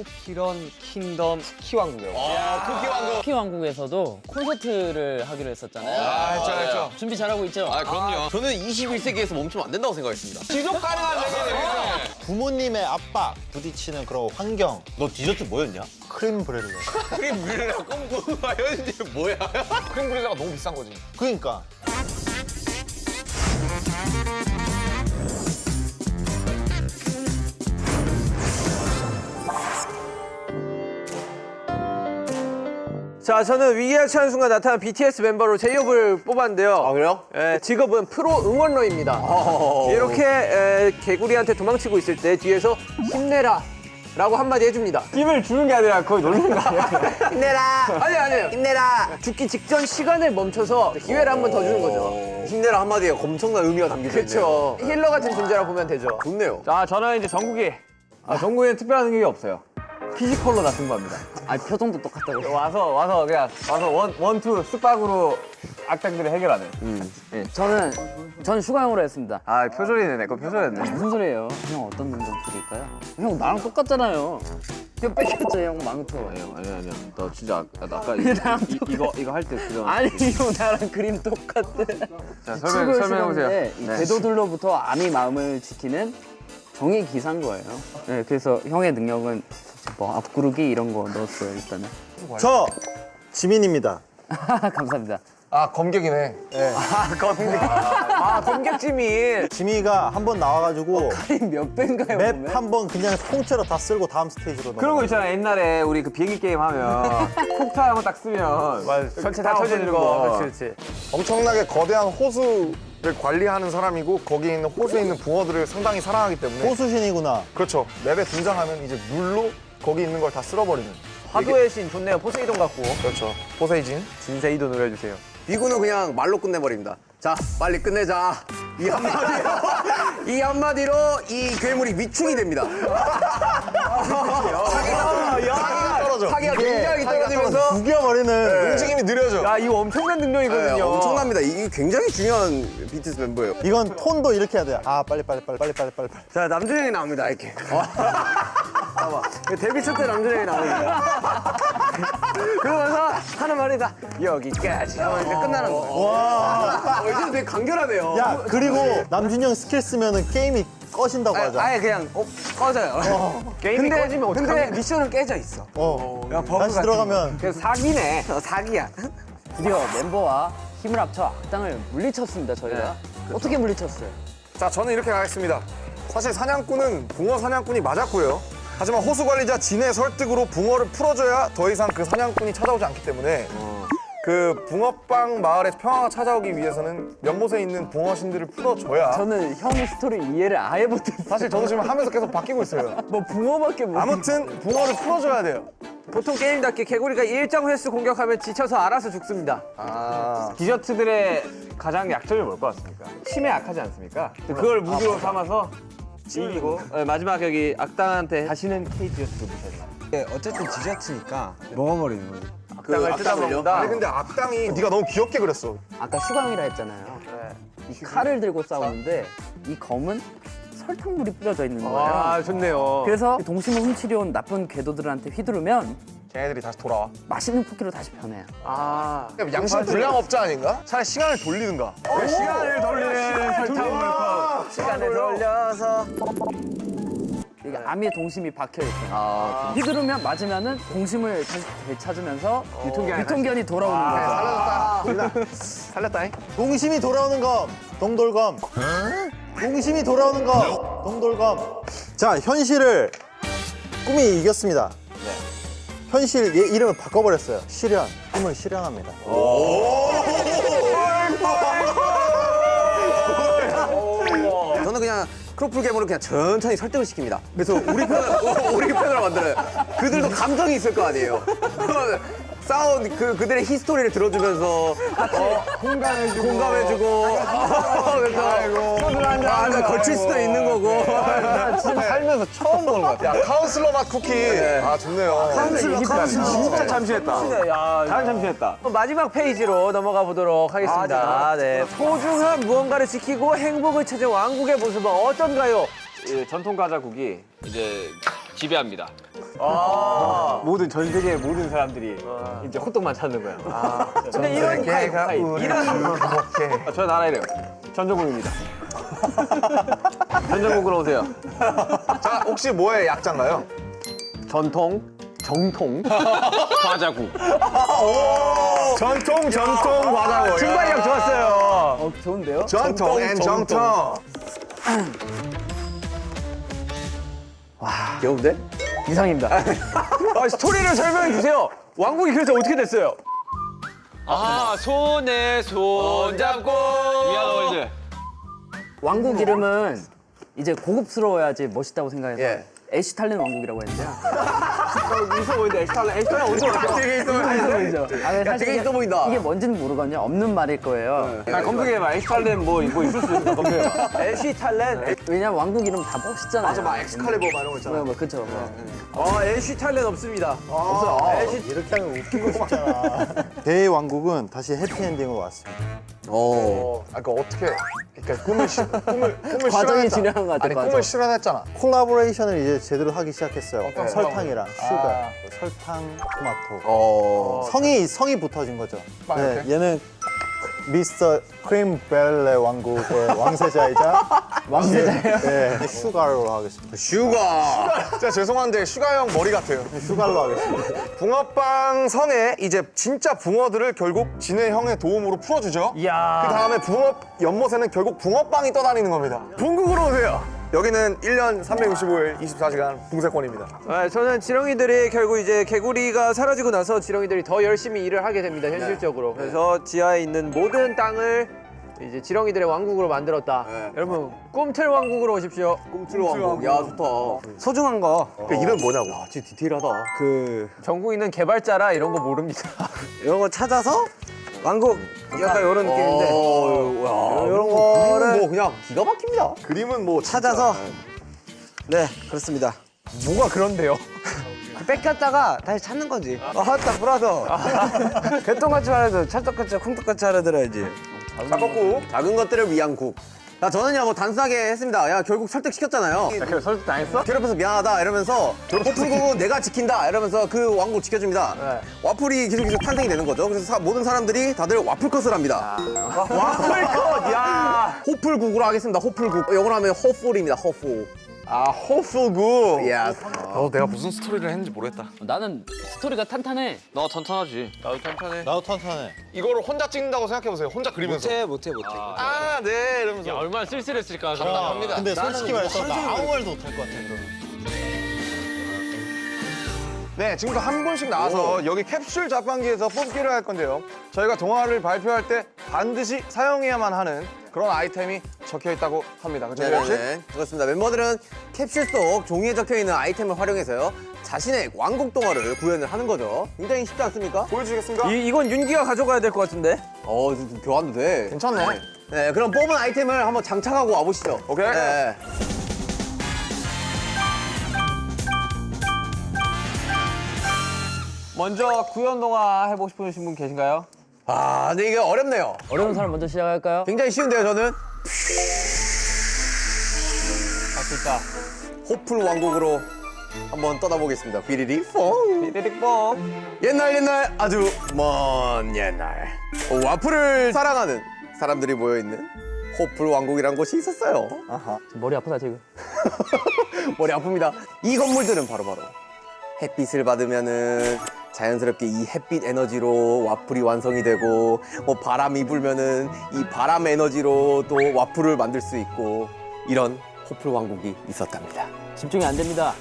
쿠키런 킹덤 쿠키 왕국이요. 쿠키 왕국. 쿠키 왕국에서도 콘서트를 하기로 했었잖아요. 했죠. 준비 잘하고 있죠? 그럼요. 저는 21세기에서 멈추면 안 된다고 생각했습니다. 지속 가능한 세계네. 부모님의 압박, 부딪히는 그런 환경. 너 디저트 뭐였냐? 크림 브렐레. 크림 브릴레가 꼼꼼한 현실 뭐야? 크림 브릴레가 너무 비싼 거지. 그러니까. 자, 저는 위기에 처한 순간 나타난 BTS 멤버로 제이홉을 뽑았는데요. 아 그래요? 직업은 프로 응원러입니다. 이렇게 개구리한테 도망치고 있을 때 뒤에서 힘내라 라고 한마디 해줍니다. 힘을 주는 게 아니라 거의 놀리는 거 아니야? 힘내라! 아니에요. 힘내라! 죽기 직전 시간을 멈춰서 기회를 한 번 더 주는 거죠. 힘내라 한마디에 엄청난 의미가 담겨져 있네요. 그렇죠. 힐러 같은 존재라 보면 되죠. 좋네요. 자, 저는 이제 정국이. 정국이는 특별한 능력이 없어요. 피지컬로 다 승부합니다. 아, 표정도 똑같다고. 와서 그냥 원투 쓱박으로 악당들을 해결하는. 저는 슈가형으로 했습니다. 아, 표절이네. 내 거 표절했네. 무슨 소리예요? 형 어떤 능력 드릴까요? 형 나랑 똑같잖아요. 형 뺏겼죠, 형 망토. 아니야. 나 진짜 아까 나랑 이거 할 때 그런. 아니, 형 나랑 그림 똑같대. 자, 설명해보세요. 이 궤도들로부터 암이 마음을 지키는 정의 기사인 거예요. 네, 그래서 형의 능력은 뭐 앞구르기 이런 거 넣었어요, 일단은. 저 지민입니다. 감사합니다. 아 검객이네. 검객지민. 지민이가 한 번 나와가지고 몇 배인가요, 맵 보면? 한 번 그냥 통째로 다 쓸고 다음 스테이지로 넘어가. 그런 거 있잖아. 옛날에 우리 그 비행기 게임 하면 콕타 한번 딱 쓰면 전체 다 쳐지는 거. 그렇지. 엄청나게 거대한 호수를 관리하는 사람이고 거기에 있는 호수에 있는 붕어들을 상당히 사랑하기 때문에 호수신이구나. 그렇죠. 맵에 등장하면 이제 물로 거기 있는 걸 다 쓸어버리는. 화도의 신 좋네요. 포세이돈 같고. 그렇죠. 포세이진. 진세이도 노려주세요. 비구는 그냥 말로 끝내버립니다. 자, 빨리 끝내자. 이 한마디로, 이 한마디로 이 괴물이 위충이 됩니다. 사기가 굉장히 떨어지면서 죽여버리는. 움직임이 느려져. 야, 이거 엄청난 능력이거든요. 엄청납니다. 이게 굉장히 중요한 BTS 멤버예요. 이건 톤도 이렇게 해야 돼. 아 빨리. 자, 남준형이 나옵니다, 이렇게. 봐봐. 데뷔 첫 때 남준형이 나옵니다. 그러면서 하는 말이 다 여기까지 하면 이제 끝나는 거예요. 와. 이제 되게 간결하네요. 야 그리고 남준형 스킬 쓰면은 게임이 꺼진다고 하자. 아예 그냥 꺼져요. 게임이 꺼지면 어떡하냐. 근데 미션은 깨져 있어. 다시 들어가면 그래서 사기네. 사기야. 드디어 멤버와 힘을 합쳐 악당을 물리쳤습니다, 저희가. 어떻게 물리쳤어요? 자, 저는 이렇게 가겠습니다. 사실 사냥꾼은 붕어 사냥꾼이 맞았고요. 하지만 호수 관리자 진의 설득으로 붕어를 풀어줘야 더 이상 그 사냥꾼이 찾아오지 않기 때문에 그 붕어빵 마을의 평화가 찾아오기 위해서는 연못에 있는 붕어 신들을 풀어줘야. 저는 형 스토리 이해를 아예 못했어요. 사실 저도 지금 하면서 계속 바뀌고 있어요. 뭐 붕어밖에 못. 아무튼 붕어를 풀어줘야 돼요. 보통 게임답게 개구리가 일정 횟수 공격하면 지쳐서 알아서 죽습니다. 디저트들의 가장 약점이 뭘 것 같습니까? 침에 약하지 않습니까? 그걸 무기로 삼아서 이기고 마지막 여기 악당한테 다시는 케이지어스로 무시하지 마. 어쨌든 디저트니까 먹어버리는 거지. 악당을 뜯어먹는다. 아니 근데 악당이 네가 너무 귀엽게 그렸어. 아까 슈가형이라 했잖아요. 이 칼을 들고 싸우는데 이 검은 설탕물이 뿌려져 있는 거예요. 아, 좋네요. 그래서 동심을 훔치려 온 나쁜 궤도들한테 휘두르면 걔네들이 다시 돌아와. 맛있는 쿠키로 다시 변해요. 아, 양심 불량업자 아닌가? 차라리 시간을 돌리든가. 시간을 돌리는 설탕물 시간을 돌려서. 이게 암의 동심이 박혀 있어요. 휘두르면 맞으면은 동심을 다시 되찾으면서 유통기한이 돌아오는 거죠. 살렸다잉. 동심이 돌아오는 검 동돌검. 동심이 돌아오는 검 동돌검. 자 현실을 꿈이 이겼습니다. 현실 이름을 바꿔버렸어요. 실현. 꿈을 실현합니다. 저는 그냥 크로플 괴물을 그냥 천천히 설득을 시킵니다. 그래서 우리 편으로 만들어요. 그들도 감정이 있을 거 아니에요. 싸운 그들의 히스토리를 들어주면서 공감해주고 그래서 걸칠 수도 있는 거고. 살면서 처음 먹는 것 같아. 야, 카운슬러 맛 쿠키. 아, 좋네요. 진짜 잠시했다. 잘 잠시했다. 마지막 페이지로 넘어가 보도록 하겠습니다. 네. 소중한 무언가를 지키고 행복을 찾은 왕국의 모습은 어떤가요? 전통 과자국이 이제 지배합니다. 모든 전 세계 모든 사람들이 이제 호떡만 찾는 거야. 근데 이런 개가 이런 저 나라이래요. 전정국입니다. 전정국으로 오세요. 자, 혹시 뭐의 약자인가요? 전통, 정통, 과자국. 전통 과자고. 순발력 좋았어요. 좋은데요? 전통 앤 정통. 귀여운데? 이상입니다. 아, 스토리를 설명해 주세요. 왕국이 그래서 어떻게 됐어요? 아, 손에 손 잡고. 위아월드. 왕국 이름은 이제 고급스러워야지 멋있다고 생각해서 예. 애쉬탈렌 왕국이라고 했는데요. 있어 보이는데 에스탈렌 어디서 왔어? 되게 있어 보이는데. 아, 근데 사실 되게 있어 보인다. 이게 뭔지는 모르거든요. 없는 말일 거예요. 검색해봐. 엑스탈렌 뭐 있을 수 있어. 검색해봐. 애쉬 탈렌. 왜냐면 왕국 이름 다 멋있잖아요. 맞아, 막 엑스칼리버 막 이런 거 있잖아. 뭐 그쵸. 애쉬 탈렌 없습니다. 이렇게 하면 웃기고 싶잖아. 대왕국은 다시 해피엔딩으로 왔습니다. 오. 아, 그 어떻게? 그러니까 꿈을 과정이 실현했잖아. 진행한 것 같아. 아니, 과정. 꿈을 실현했잖아. 콜라보레이션을 이제 제대로 하기 시작했어요. 어떤 설탕이랑 슈가, 설탕, 토마토. 어. 성이 붙어진 거죠. 막 네, 이렇게? 얘는 미스터 크림벨레 왕국의 왕세자이자 왕세자예요? 네, 슈가로 하겠습니다. 슈가. 진짜 죄송한데 슈가 형 머리 같아요. 슈가로 하겠습니다. 붕어빵 성에 이제 진짜 붕어들을 결국 진해 형의 도움으로 풀어주죠. 이야. 그 다음에 붕어 연못에는 결국 붕어빵이 떠다니는 겁니다. bun국으로 오세요. 여기는 1년 365일 24시간 붕세권입니다. 저는 지렁이들이 결국 이제 개구리가 사라지고 나서 지렁이들이 더 열심히 일을 하게 됩니다, 현실적으로. 그래서 지하에 있는 모든 땅을 이제 지렁이들의 왕국으로 만들었다. 네. 여러분, 꿈틀 왕국으로 오십시오. 꿈틀 왕국. 야, 좋다. 소중한 거. 그 이름 뭐냐고. 아, 진짜 디테일하다. 그 전국 있는 개발자라 이런 거 모릅니다. 이런 거 찾아서 왕국 약간 이런 느낌인데 이런 거를 뭐 그냥 기가 막힙니다. 그림은 뭐 찾아서 네 그렇습니다. 뭐가 그런데요? 뺏겼다가 다시 찾는 거지. 헛다 불어서 개똥같이 말해도 찰떡같이 콩떡같이 알아들어야지. 잡았고. 작은 것들을 위한 국. 야, 저는요, 뭐 단순하게 했습니다. 야, 결국 설득시켰잖아요. 그래 설득 당했어? 괴롭혀서 미안하다 이러면서 호프국은 내가 지킨다 이러면서 그 왕국 지켜줍니다. 네. 와플이 계속 탄생이 되는 거죠. 그래서 모든 사람들이 다들 와플컷을 합니다. 와플컷, 야. 호플국으로 하겠습니다. 호플국. 영어로 하면 호풀입니다. 호풀. 아, 호풀국. 예. 내가 무슨 스토리를 했는지 모르겠다. 나는 스토리가 탄탄해. 너 천천하지. 나도 천천해. 나도 탄탄해. 이거를 혼자 찍는다고 생각해보세요. 혼자 그리면서. 못해. 아, 네 이러면서. 얼마나 쓸쓸했을까. 근데 솔직히 말해서 나 아무 말도 못할 것 같아. 네, 지금부터 한 분씩 나와서 여기 캡슐 자판기에서 뽑기를 할 건데요. 저희가 동화를 발표할 때 반드시 사용해야만 하는 그런 아이템이 적혀 있다고 합니다. 그렇죠, 재현 씨? 네네. 그렇습니다. 멤버들은 캡슐 속 종이에 적혀 있는 아이템을 활용해서요. 자신의 왕국 동화를 구현을 하는 거죠. 굉장히 쉽지 않습니까? 보여주시겠습니까? 이건 윤기가 가져가야 될 것 같은데? 좀 교환도 돼. 괜찮네. 네, 그럼 뽑은 아이템을 한번 장착하고 와보시죠. 오케이. 네. 먼저 구현 동화 해보고 싶으신 분 계신가요? 아, 근데 이게 어렵네요. 어려운 사람 먼저 시작할까요? 굉장히 쉬운데요, 저는. 할 수 있다. 호플 왕국으로 한번 떠나보겠습니다. 비리리 퐁. 삐리릭 뽕. 옛날 아주 먼 옛날 와플을 사랑하는 사람들이 모여있는 호플 왕국이란 곳이 있었어요. 머리 아프다 지금. 머리 아픕니다. 이 건물들은 바로바로 햇빛을 받으면은 자연스럽게 이 햇빛 에너지로 와플이 완성이 되고 뭐 바람이 불면은 이 바람 에너지로 또 와플을 만들 수 있고 이런 호플 왕국이 있었답니다. 집중이 안 됩니다.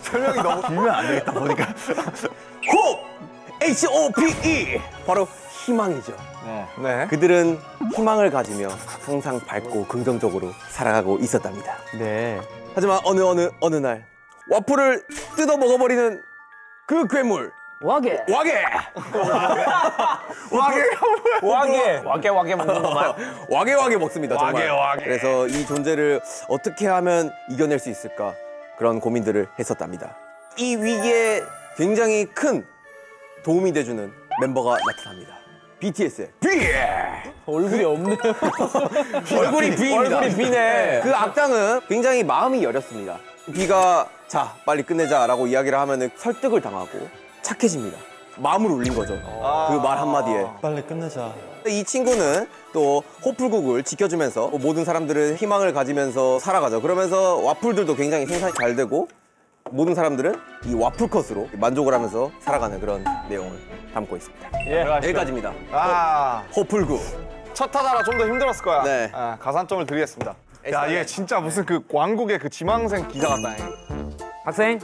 호! H-O-P-E! 바로 희망이죠. 네. 그들은 희망을 가지며 항상 밝고 긍정적으로 살아가고 있었답니다. 네. 하지만 어느 날 와플을 뜯어 먹어버리는 그 괴물 와게. 와게! 와게 먹는 것만. 와게 먹습니다, 정말. 와게. 그래서 이 존재를 어떻게 하면 이겨낼 수 있을까 그런 고민들을 했었답니다. 이 위기에 굉장히 큰 도움이 돼주는 멤버가 나타납니다. BTS의 B! 얼굴이 없네요. 얼굴이 B입니다. 얼굴이 B네. 그 악당은 굉장히 마음이 여렸습니다. B가 자 빨리 끝내자라고 이야기를 하면은 설득을 당하고 착해집니다. 마음을 울린 거죠. 그 말 한마디에. 빨리 끝내자. 이 친구는 또 호풀국을 지켜주면서 모든 사람들은 희망을 가지면서 살아가죠. 그러면서 와플들도 굉장히 생산이 잘 되고 모든 사람들은 이 와플 컷으로 만족을 하면서 살아가는 그런 내용을 담고 있습니다. 여기까지입니다. 호풀국. 첫 타자라 좀 더 힘들었을 거야. 네. 가산점을 드리겠습니다. 야, 얘 진짜 무슨 그 왕국의 그 지망생 기자 같다. 학생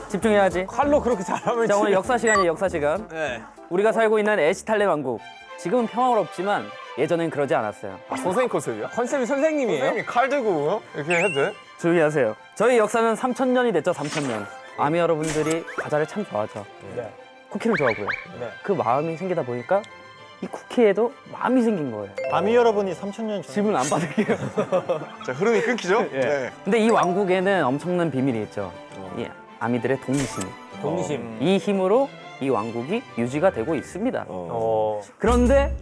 집중해야지. 칼로 그렇게 잘하면 자, 오늘 역사 시간이에요, 역사 시간. 네. 우리가 살고 있는 에시탈레 왕국. 지금은 평화롭지만 예전엔 그러지 않았어요. 선생님 컨셉이야? 컨셉이 선생님이에요? 선생님이 칼 들고 이렇게 해도 돼? 조용히 하세요. 저희 역사는 3,000년이 됐죠, 3,000년. 아미 여러분들이 과자를 참 좋아하죠. 네. 쿠키를 좋아하고요. 네. 그 마음이 생기다 보니까 이 쿠키에도 마음이 생긴 거예요. 아미 여러분이 3,000년 전. 질문 안 받을게요. 자, 흐름이 끊기죠? 네. 근데 이 왕국에는 엄청난 비밀이 있죠. 이 아미들의 동심. 동심. 이 힘으로 이 왕국이 유지가 되고 있습니다. 어. 그런데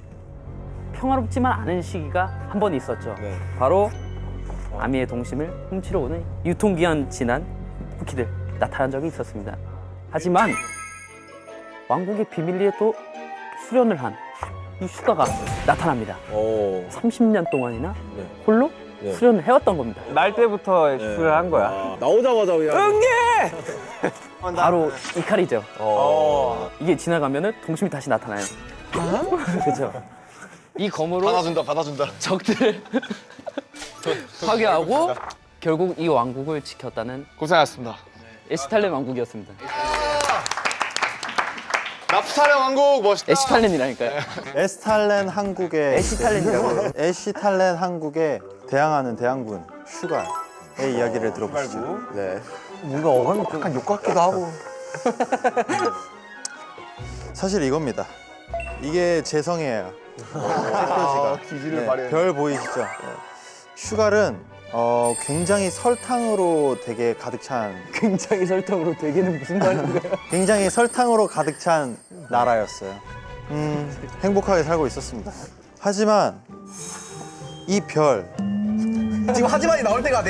평화롭지만 않은 시기가 한 번 있었죠. 네. 바로 아미의 동심을 훔치러 오는 유통기한 지난 쿠키들 나타난 적이 있었습니다. 하지만 왕국의 비밀리에 또 수련을 한 이 슈가가 나타납니다. 오. 30년 동안이나 네. 홀로 네. 수련을 해왔던 겁니다. 날 때부터 수술을 한 거야. 나오자마자 그냥. 바로 이 칼이죠. 이게 지나가면은 동심이 다시 나타나요. 그렇죠. 이 검으로 받아준다. 적들을 파괴하고 결국 이 왕국을 지켰다는 고생하셨습니다. 에시탈렌 왕국이었습니다. 나프탈의 왕국 멋있다. 에시탈렌이라니까요. 에스탈렌 한국의 에시탈렌이라고. 에시탈렌 한국에 대항하는 대항군 슈가의 이야기를 들어보시죠. 네. 뭔가 어감이 약간 욕 같기도 하고. 사실 이겁니다. 이게 재성이에요. 표지가. 기질을 발휘해. 별 보이시죠? 슈갈은 굉장히 설탕으로 되게 가득 찬 굉장히 설탕으로 되기는 무슨 말인가요? 굉장히 설탕으로 가득 찬 나라였어요. 행복하게 살고 있었습니다. 하지만 이 별, 지금 하지만이 나올 때가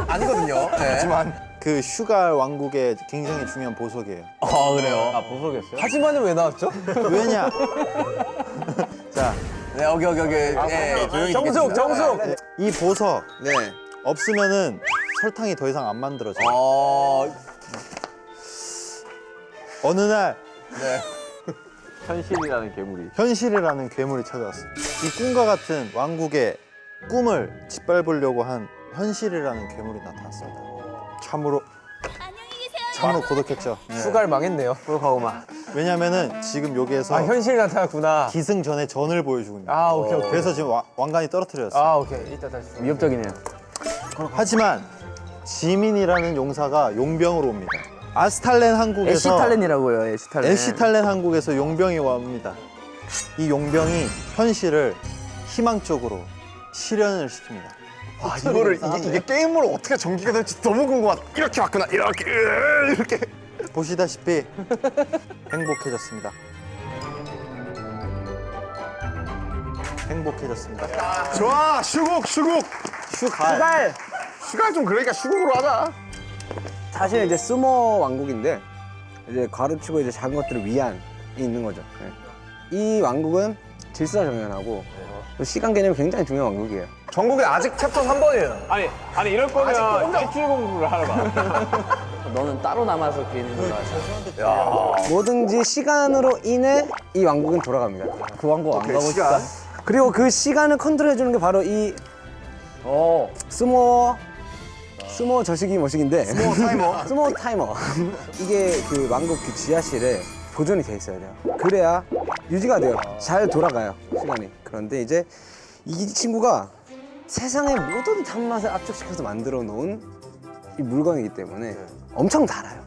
아니거든요. 네. 하지만 그 슈갈 왕국의 굉장히 중요한 보석이에요. 아 그래요. 아, 보석이었어요? 하지만은 왜 나왔죠? 왜냐? 자, 네, 여기. 네, 조용히 정숙. 이 보석 네. 없으면은 설탕이 더 이상 안 만들어져요. 어느 날 네. 현실이라는 괴물이. 현실이라는 괴물이 찾아왔어요. 이 꿈과 같은 왕국의 꿈을 짓밟으려고 한 현실이라는 괴물이 나타났습니다. 참으로 고독했죠. 수갈 망했네요. 그렇고만. 왜냐면은 지금 여기에서 아, 현실 나타났구나. 기승전의 전을 보여주고 있는 아, 오케이. 그래서 지금 왕관이 떨어뜨렸어요. 아, 오케이. 이따 다시. 위협적이네요. 하지만 지민이라는 용사가 용병으로 옵니다. 아스탈렌 한국에서 에시탈렌이라고요, 에시탈렌. 에시탈렌 한국에서 용병이 옵니다. 이 용병이 현실을 희망 쪽으로 실현을 시킵니다. 아, 이거를 이게 게임으로 어떻게 전개가 될지 너무 궁금하다. 이렇게 왔구나. 이렇게. 보시다시피 행복해졌습니다. 행복해졌습니다. 좋아, 슈국. 슈갈. 슈가 좀 그러니까 슈국으로 하자. 사실 이제 스모 왕국인데 이제 가르치고 이제 작은 것들을 위안이 있는 거죠. 네. 이 왕국은 질서 정연하고 또 시간 개념이 굉장히 중요한 왕국이에요. 전국에 아직 챕터 3번이에요. 아니 이럴 거면 일주일 공부를 하러 가. 너는 따로 남아서 그리는 걸로 하자. 뭐든지 시간으로 인해 이 왕국은 돌아갑니다. 그 왕국 안 가고 싶다. 그리고 그 시간을 컨트롤해 주는 게 바로 이 스모 저식이 뭐식인데 스모 타이머 이게 그 왕국 그 지하실에 보존이 돼 있어야 돼요. 그래야 유지가 돼요. 잘 돌아가요 시간이. 그런데 이제 이 친구가 세상의 모든 단맛을 압축시켜서 만들어 놓은 이 물건이기 때문에 엄청 달아요.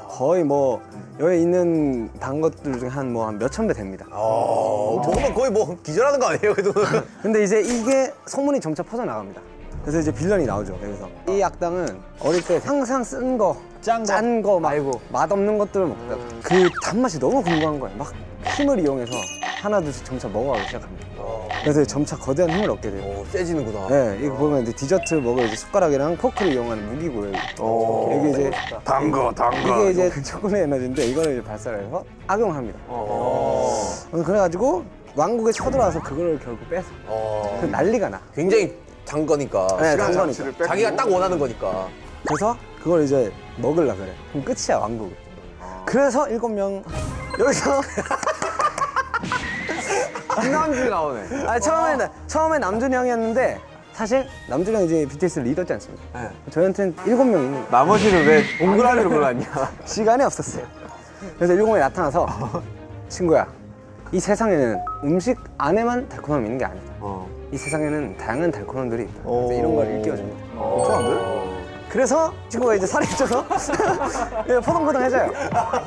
거의 뭐 여기 있는 단 것들 중에 한 몇천 배 됩니다. 먹으면 거의 뭐 기절하는 거 아니에요, 그래도? 근데 이제 이게 소문이 점차 퍼져나갑니다. 그래서 이제 빌런이 나오죠. 여기서 이 악당은 어릴 때 항상 쓴 거, 짠 거 말고 맛없는 것들을 먹다가 그 단맛이 너무 궁금한 거예요. 막 힘을 이용해서 하나둘씩 점차 먹어가기 시작합니다. 그래서 점차 거대한 힘을 얻게 돼요. 오, 세지는구나. 네, 이거 보면 이제 디저트 먹을 이제 숟가락이랑 포크를 이용하는 무기고요. 여기 이제 이게 이제 초콜릿 에너지인데 이거를 이제 발사를 해서 악용을 합니다. 그래가지고 왕국에 쳐들어와서 그거를 결국 뺏어. 그래서 난리가 나. 굉장히 단 거니까. 네, 단 거니까. 자기가 딱 원하는 거니까. 그래서 그걸 이제 먹으려 그래. 그럼 끝이야 왕국. 그래서 7명 여기서 김남준이 나오네. 처음에 남준이 형이었는데 사실 남준이 형이 이제 BTS 리더지 않습니까? 저희한테는 7명이 나머지는 왜 동그라미로 골랐냐? 시간이 없었어요. 그래서 7명이 나타나서 친구야, 이 세상에는 음식 안에만 달콤함이 있는 게 아니다. 이 세상에는 다양한 달콤함들이 있다. 그래서 이런 걸 일깨워줍니다. 그래서 친구가 이제 살이 쪄서 포동포동해져요.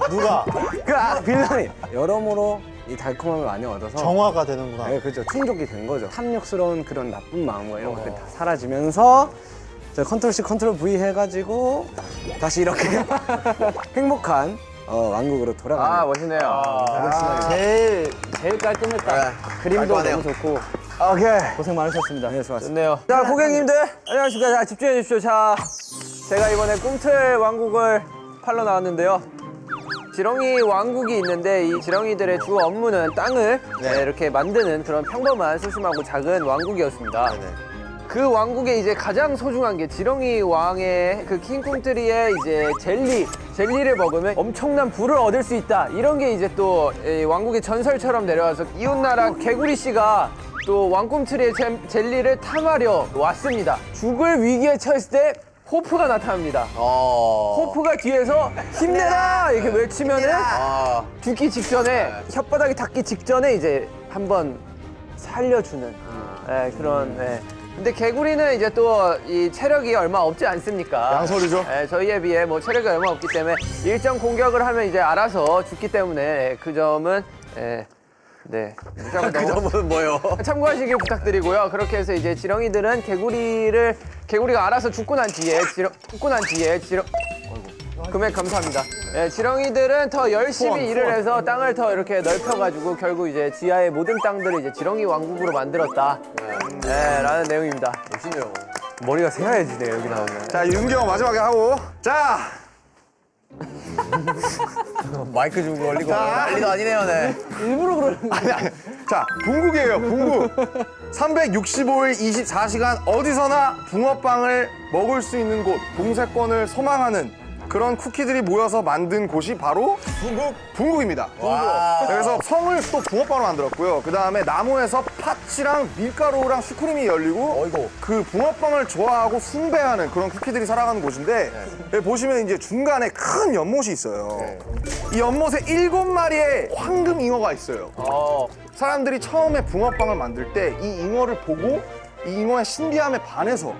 누가 그 빌런이 여러모로 이 달콤함을 많이 얻어서 정화가 되는구나. 네, 그렇죠. 충족이 된 거죠. 탐욕스러운 그런 나쁜 마음과 이런 것들이 다 사라지면서 컨트롤 C, 컨트롤 V 해가지고 다시 이렇게 행복한 왕국으로 돌아가는. 아 멋있네요. 제일 깔끔했다. 그림도 깔끔하네요. 너무 좋고 오케이. 고생 많으셨습니다. 네, 수고하셨습니다. 좋네요. 자, 고객님들 안녕하십니까. 자, 집중해 주십시오. 자, 제가 이번에 꿈틀 왕국을 팔러 나왔는데요. 지렁이 왕국이 있는데 이 지렁이들의 주 업무는 땅을 이렇게 만드는 그런 평범한 소심하고 작은 왕국이었습니다. 그 왕국에 이제 가장 소중한 게 지렁이 왕의 그 킹꿈틀이의 이제 젤리를 먹으면 엄청난 부를 얻을 수 있다. 이런 게 이제 또 이 왕국의 전설처럼 내려와서 이웃나라 개구리 씨가 또 왕꿈틀이의 젤리를 탐하려 왔습니다. 죽을 위기에 처했을 때 호프가 나타납니다. 호프가 뒤에서 힘내라 이렇게 외치면은 죽기 직전에 혓바닥이 닿기 직전에 이제 한번 살려주는 그런. 근데 개구리는 이제 또 이 체력이 얼마 없지 않습니까? 양설이죠. 저희에 비해 뭐 체력이 얼마 없기 때문에 일정 공격을 하면 이제 알아서 죽기 때문에 그 점은 네. 그 점은 뭐요? 참고하시길 부탁드리고요. 그렇게 해서 이제 지렁이들은 개구리가 알아서 죽고 난 뒤에 금액 감사합니다. 지렁이들은 더 열심히 일을 해서 땅을 더 이렇게 넓혀가지고 결국 이제 지하의 모든 땅들을 이제 지렁이 왕국으로 만들었다. 라는 내용입니다. 멋있네요. 머리가 새하얘지네요, 여기 나오면. 자, 윤경 마지막에 하고. 자, 마이크 주고 걸리고 난리도 아니네요, 네. 아니. 자, 붕국이에요, 붕국. 365일 24시간 어디서나 붕어빵을 먹을 수 있는 곳, 동세권을 소망하는 그런 쿠키들이 모여서 만든 곳이 바로 붕국입니다. 그래서 성을 또 붕어빵으로 만들었고요. 그 다음에 나무에서 팥이랑 밀가루랑 슈크림이 열리고 그 붕어빵을 좋아하고 숭배하는 그런 쿠키들이 살아가는 곳인데 여기 보시면 이제 중간에 큰 연못이 있어요. 이 연못에 7마리의 황금 잉어가 있어요. 사람들이 처음에 붕어빵을 만들 때 이 잉어를 보고 이 잉어의 신비함에 반해서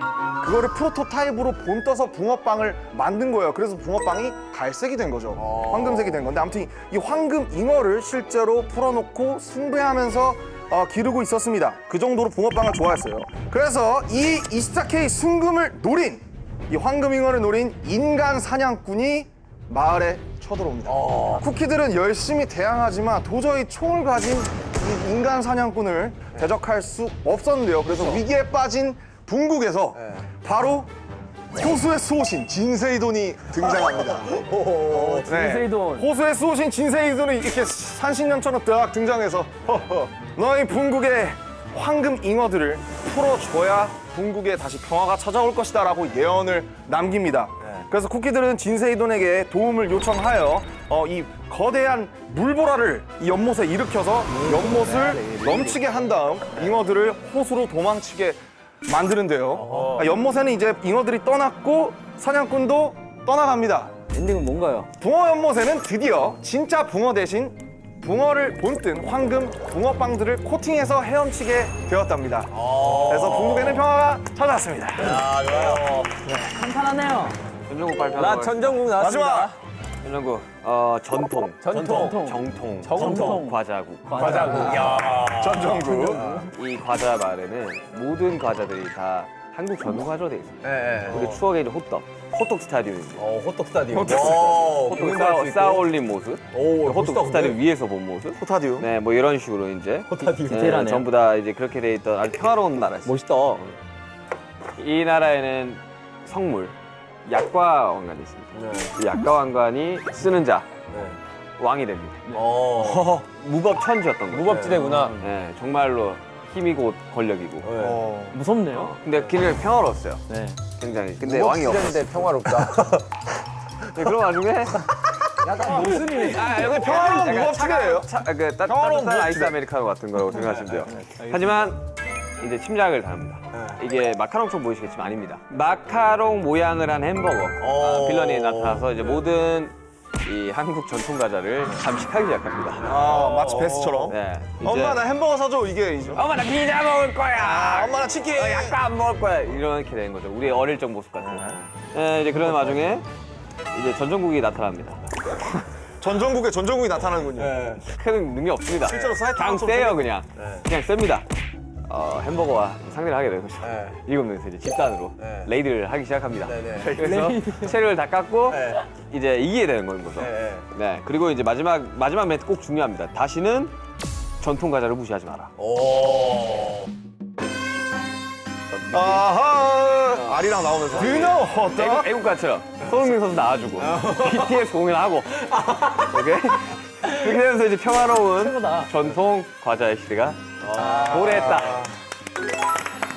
그거를 프로토타입으로 본떠서 붕어빵을 만든 거예요. 그래서 붕어빵이 갈색이 된 거죠. 황금색이 된 건데 아무튼 이 황금 잉어를 실제로 풀어놓고 숭배하면서 기르고 있었습니다. 그 정도로 붕어빵을 좋아했어요. 그래서 이 24K 순금을 노린 이 황금 잉어를 노린 인간 사냥꾼이 마을에 쳐들어옵니다. 쿠키들은 열심히 대항하지만 도저히 총을 가진 이 인간 사냥꾼을 대적할 수 없었는데요. 그래서 위기에 빠진 붕국에서 바로 호수의 수호신 진세이돈이 등장합니다. 진세이돈. 호수의 수호신 진세이돈이 이렇게 산신령처럼 딱 등장해서 너희 붕국의 황금 잉어들을 풀어줘야 붕국에 다시 평화가 찾아올 것이다 라고 예언을 남깁니다. 그래서 쿠키들은 진세이돈에게 도움을 요청하여 이 거대한 물보라를 이 연못에 일으켜서 연못을 넘치게 한 다음 잉어들을 호수로 도망치게 만드는데요. 연못에는 이제 잉어들이 떠났고 사냥꾼도 떠나갑니다. 엔딩은 뭔가요? 붕어 연못에는 드디어 진짜 붕어 대신 붕어를 본뜬 황금 붕어빵들을 코팅해서 헤엄치게 되었답니다. 그래서 붕국에는 평화가 찾아왔습니다. 한판하네요. 전정국 발표. 나 전정국 나왔습니다. 마지막 전정국 전통 과자국. 전정국. 이 과자 말에는 모든 과자들이 다 한국 전후가로 돼 있습니다. 네. 우리 추억의 이제 호떡 스타디움입니다. 호떡 스타디움. 호떡 쌓아 올린 모습. 오, 호떡 스타디움 위에서 본 모습. 호타디움. 네, 뭐 이런 식으로 이제 디테일하네요. 전부 다 이제 그렇게 돼 있던 아주 평화로운 나라였어요. 멋있다. 이 나라에는 성물, 약과 왕관이 있습니다. 이 약과 왕관이 쓰는 자 왕이 됩니다. 무법 천지였던 거죠. 무법지대구나. 네, 정말로 힘이고 권력이고. 무섭네요. 근데 굉장히 평화로웠어요. 네. 굉장히. 근데 왕이 없어. 무법지대인데 평화롭다. 네, 그런 와중에 무슨 일이지? 여기 평화로운 무법지대예요? 따뜻한 아이스 아메리카노 같은 거라고 생각하시면 돼요. 하지만 이제 침략을 당합니다. 이게 마카롱처럼 보이시겠지만 아닙니다. 마카롱 모양을 한 햄버거 빌런이 나타나서 이제 모든 이 한국 전통 과자를 잠식하기 시작합니다. 아, 마치 베스처럼. 네, 이제 엄마 나 햄버거 사줘 이게. 엄마 나 피자 먹을 거야. 엄마 나 치킨. 약간 안 먹을 거야. 이렇게 된 거죠. 우리 어릴 적 모습 같은. 네, 이제 그런 와중에 이제 전정국이 나타납니다. 전정국이 나타나는군요. 큰 능력 없습니다. 실제로 사이트 강 방송 세요 그냥. 그냥 셉니다. 햄버거와 상대를 하게 되는 거죠. 일곱 명이서 이제 집단으로 레이드를 하기 시작합니다. 그래서 체력을 다 깎고 이제 이기게 되는 거인 거죠. 네. 그리고 이제 마지막 멘트 꼭 중요합니다. 다시는 전통 과자를 무시하지 마라. 아하. 알이랑 나오면서. 애국가처럼 손흥민 선수 나와주고 BTS 공연하고 오케이? 그렇게 되면서 이제 평화로운 전통 과자의 시대가 도래했다.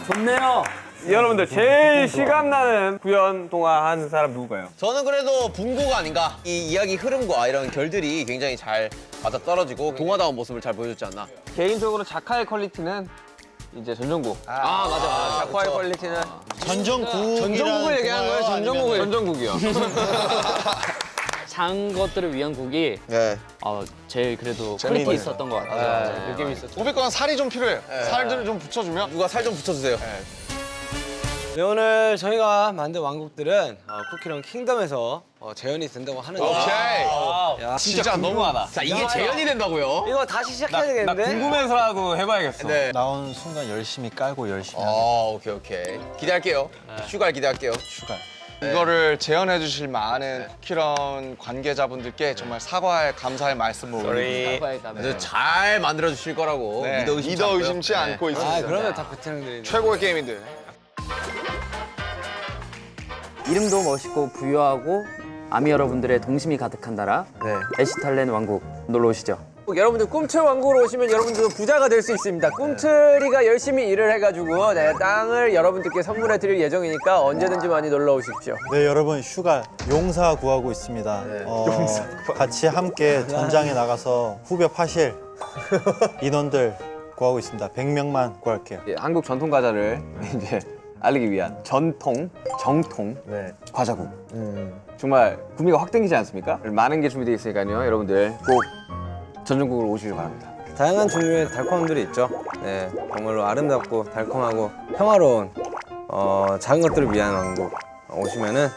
좋네요. 여러분들 제일 실감나는 구연 동화 한 사람 누구예요? 저는 그래도 붕고가 아닌가. 이 이야기 흐름과 이런 결들이 굉장히 잘 맞아 떨어지고 동화다운 모습을 잘 보여줬지 않나. 개인적으로 작화의 퀄리티는 이제 전정국. 맞아. 작화의 퀄리티는 전정국을 얘기하는 거예요? 전정국이요. 장 것들을 위한 곡이 제일 그래도 퀄리티 있었던 것 같아요. 느낌이 있었죠. 500건 살이 좀 필요해요. 살들을 좀 붙여주면. 누가 살 좀 붙여주세요. 네, 오늘 저희가 만든 왕국들은 쿠키런 킹덤에서 재현이 된다고 하는데 오케이. 진짜 너무하다. 자, 이게 재현이 된다고요? 이거 다시 시작해야 되겠는데? 궁금해서라도 해봐야겠어. 네. 나오는 순간 열심히 깔고 열심히 하겠습니다. 오케이. 기대할게요. 슈가를 기대할게요. 이거를 재현해 주실 많은 쿠키런 관계자분들께 정말 사과할 감사의 말씀을 올립니다. 아주 잘 만들어 주실 거라고 믿어 의심치 않고요. 않고 있습니다. 그러면 다 베테랑들이 최고의 게임인들. 이름도 멋있고 부유하고 아미 여러분들의 동심이 가득한 나라 에시탈렌 왕국 놀러 오시죠. 여러분들 꿈틀 왕국으로 오시면 여러분들도 부자가 될 수 있습니다. 꿈틀이가 열심히 일을 해가지고 땅을 여러분들께 선물해 드릴 예정이니까 언제든지 많이 놀러 오십시오. 네, 여러분 휴가 용사 구하고 있습니다. 같이 함께 전장에 나가서 후벼파실 인원들 구하고 있습니다. 100명만 구할게요. 한국 전통 과자를 이제 알리기 위한 정통 과자국. 정말 구미가 확 땡기지 않습니까? 많은 게 준비되어 있으니까요. 여러분들 꼭 전정국으로 오시길 바랍니다. 다양한 종류의 달콤함들이 있죠. 네, 정말로 아름답고 달콤하고 평화로운 작은 것들을 위한 왕국 오시면은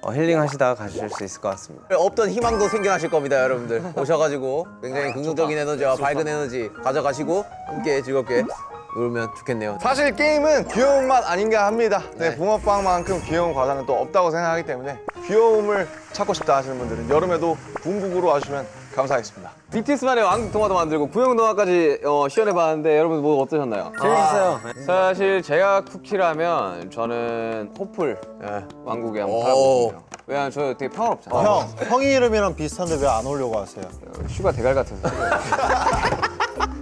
힐링하시다가 가실 수 있을 것 같습니다. 없던 희망도 생겨나실 겁니다, 여러분들. 오셔가지고 굉장히 긍정적인 에너지와 밝은 에너지 가져가시고 함께 즐겁게 놀면 좋겠네요. 사실 게임은 귀여움만 아닌가 합니다. 네, 붕어빵만큼 귀여운 과자는 또 없다고 생각하기 때문에 귀여움을 찾고 싶다 하시는 분들은 여름에도 붕국으로 와주시면 감사하겠습니다. BTS만의 왕국 동화도 만들고 구형 동화까지 시연해봤는데 여러분 뭐 어떠셨나요? 재밌었어요. 사실 제가 쿠키라면 저는 호플 왕국에 한번 살아보고 싶어요. 왜냐면 저 되게 평화롭잖아요. 형이 이름이랑 비슷한데 왜 안 오려고 하세요? 슈가 대갈 같아서.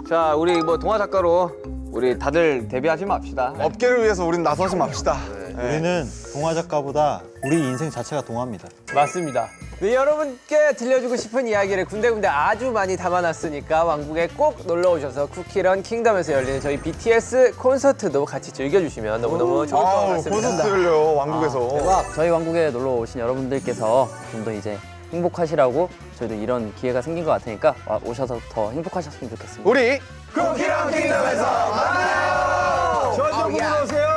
자, 우리 뭐 동화 작가로 우리 다들 데뷔하지 맙시다. 업계를 위해서 우린 나서지 맙시다. 우리는 동화 작가보다 우리 인생 자체가 동화입니다. 맞습니다. 네, 여러분께 들려주고 싶은 이야기를 군데군데 아주 많이 담아놨으니까 왕국에 꼭 놀러 오셔서 쿠키런 킹덤에서 열리는 저희 BTS 콘서트도 같이 즐겨주시면 너무너무 좋을 것 같습니다. 콘서트를요, 왕국에서. 저희 왕국에 놀러 오신 여러분들께서 좀 더 이제 행복하시라고 저희도 이런 기회가 생긴 것 같으니까 오셔서 더 행복하셨으면 좋겠습니다. 우리 쿠키런 킹덤에서 만나요! 전정국으로 오세요.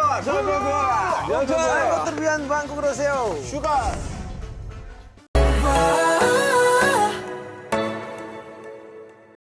다양한 것들을 위한 왕국으로 오세요. 슈가! Bye.